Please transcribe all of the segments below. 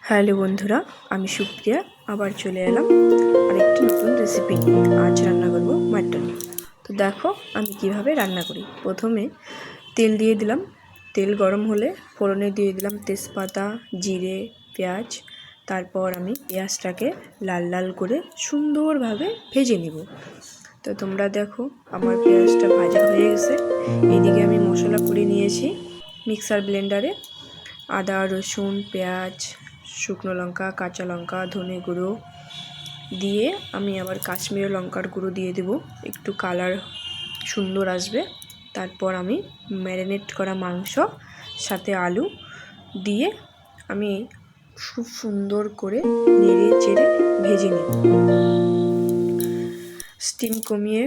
Hello বন্ধুরা, আমি সুপ্রিয়া আবার চলে এলাম আরেকটি নতুন রেসিপি নিয়ে। আজ রান্না করব মাটন। তো দেখো আমি কিভাবে রান্না করি। প্রথমে তেল দিয়ে দিলাম, তেল গরম হলে ফোড়নে দিয়ে দিলাম তেজপাতা, জিরে, পেঁয়াজ। তারপর আমি পেঁয়াজটাকে লাল লাল করে সুন্দরভাবে ভেজে নিব। তো তোমরা দেখো আমার পেঁয়াজটা ভাজা হয়ে গেছে। এইদিকে আমি মশলা করে নিয়েছি মিক্সার ব্লেন্ডারে। আদা, রসুন, পেঁয়াজ, শুকনো লঙ্কা, কাঁচা লঙ্কা, ধনে গুঁড়ো দিয়ে আমি আবার কাশ্মীরি লঙ্কার গুঁড়ো দিয়ে দেব, একটু কালার সুন্দর আসবে। তারপর আমি ম্যারিনেট করা মাংস সাথে আলু দিয়ে আমি খুব সুন্দর করে নেড়ে চেড়ে ভেজে নেব। স্টিম কমিয়ে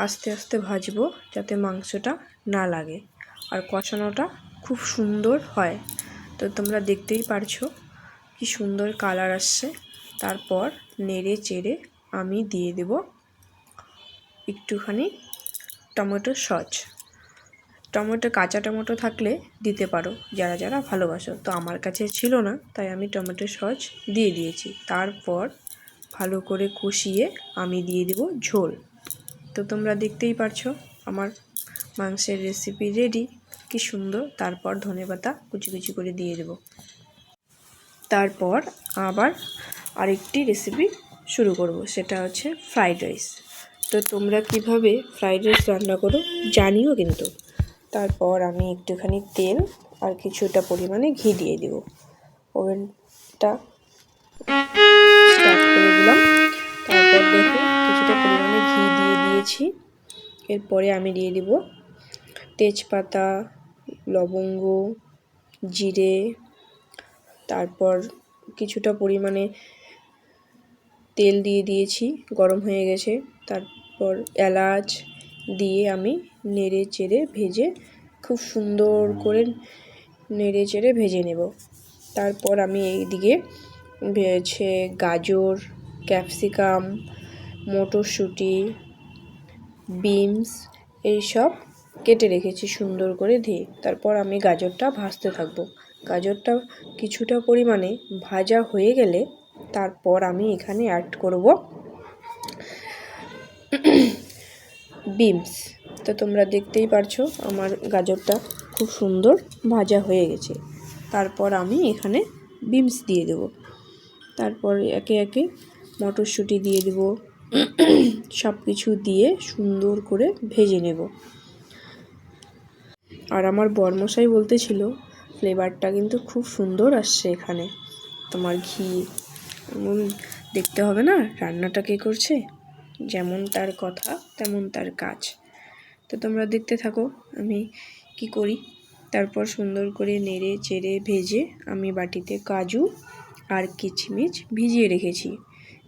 আস্তে আস্তে ভাজবো যাতে মাংসটা না লাগে আর কষানোটা খুব সুন্দর হয়। তো তোমরা দেখতেই পারছো কি সুন্দর কালার আসছে। তারপর নেড়ে চেড়ে আমি দিয়ে দেব একটুখানি টমেটো সস। কাঁচা টমেটো থাকলে দিতে পারো যারা যারা ভালোবাসো। তো আমার কাছে ছিল না, তাই আমি টমেটো সস দিয়ে দিয়েছি। তারপর ভালো করে কষিয়ে আমি দিয়ে দেব ঝোল। তো তোমরা দেখতেই পারছো আমার মাংসের রেসিপি রেডি, কি সুন্দর। তারপর ধনেপাতা কুচি কুচি করে দিয়ে দেব। তারপর আবার আরেকটি রেসিপি শুরু করব, সেটা হচ্ছে ফ্রাইড রাইস। তো তোমরা কিভাবে ফ্রাইড রাইস রান্না করো জানিও কিন্তু। তারপর আমি একটুখানি তেল আর কিছুটা পরিমাণে ঘি দিয়ে দেব। ওভেনটা স্টার্ট করে দিলাম। তারপর দেখো কিছুটা পরিমাণে ঘি দিয়ে দিয়েছি। এরপরে আমি দিয়ে দেব তেজপাতা, লবঙ্গ, জিরে। তারপর কিছুটা পরিমাণে তেল দিয়ে দিয়েছি, গরম হয়ে গেছে। তারপর এলাচ দিয়ে আমি নেড়ে চেড়ে ভেজে খুব সুন্দর করে নেড়ে চেড়ে ভেজে নেব। তারপর আমি এইদিকে ভেজে গাজর, ক্যাপসিকাম, মটরশুঁটি, বিনস এইসব কেটে রেখেছি সুন্দর করে ধুয়ে। তারপর আমি গাজরটা ভাজতে থাকবো। গাজরটা কিছুটা পরিমাণে ভাজা হয়ে গেলে তারপর আমি এখানে অ্যাড করব বিনস। তো তোমরা দেখতেই পারছো আমার গাজরটা খুব সুন্দর ভাজা হয়ে গেছে। তারপর আমি এখানে বিনস দিয়ে দেব। তারপর একে একে মটরশুঁটি দিয়ে দেব। সব কিছু দিয়ে সুন্দর করে ভেজে নেব। আর আমার বরমশাই বলতেছিল ফ্লেভারটা কিন্তু খুব সুন্দর আসছে এখানে। তোমার ঘি দেখতে হবে না রান্নাটা কে করছে, যেমন তার কথা তেমন তার কাজ। তো তোমরা দেখতে থাকো আমি কি করি। তারপর সুন্দর করে নেড়ে চেড়ে ভেজে আমি বাটিতে কাজু আর কিশমিশ ভিজিয়ে রেখেছি,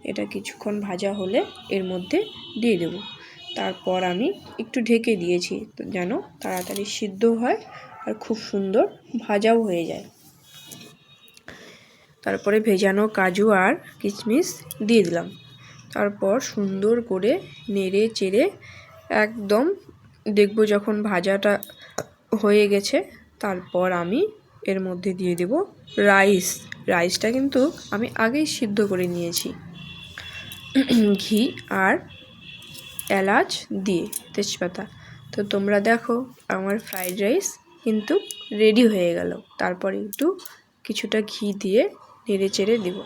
এটা কিছুক্ষণ ভাজা হলে এর মধ্যে দিয়ে দেব। তারপর আমি একটু ঢেকে দিয়েছি যেন তাড়াতাড়ি সিদ্ধ হয় আর খুব সুন্দর ভাজাও হয়ে যায়। তারপরে ভেজানো কাজু আর কিশমিশ দিয়ে দিলাম। তারপর সুন্দর করে নেড়ে চেড়ে একদম দেখব যখন ভাজাটা হয়ে গেছে, তারপর আমি এর মধ্যে দিয়ে দেব রাইসটা কিন্তু আমি আগেই সিদ্ধ করে নিয়েছি ঘি আর এলাচ দিয়ে তেজপাতা। তো তোমরা দেখো আমার ফ্রাইড রাইস কিন্তু রেডি হয়ে গেল। তারপরে একটু কিছুটা ঘি দিয়ে নেড়ে চেড়ে দেব।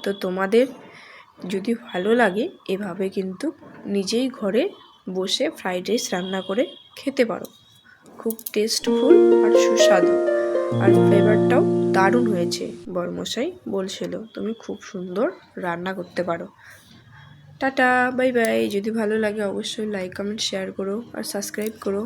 তো তোমাদের যদি ভালো লাগে এভাবে কিন্তু নিজেই ঘরে বসে ফ্রাইড রাইস রান্না করে খেতে পারো। খুব টেস্টফুল আর সুস্বাদু, আর ফ্লেভারটাও দারুণ হয়েছে। বরমশাই বলছিল তুমি খুব সুন্দর রান্না করতে পারো। Tata, bye bye. যদি ভালো লাগে অবশ্যই লাইক, কমেন্ট, শেয়ার করো আর সাবস্ক্রাইব করো।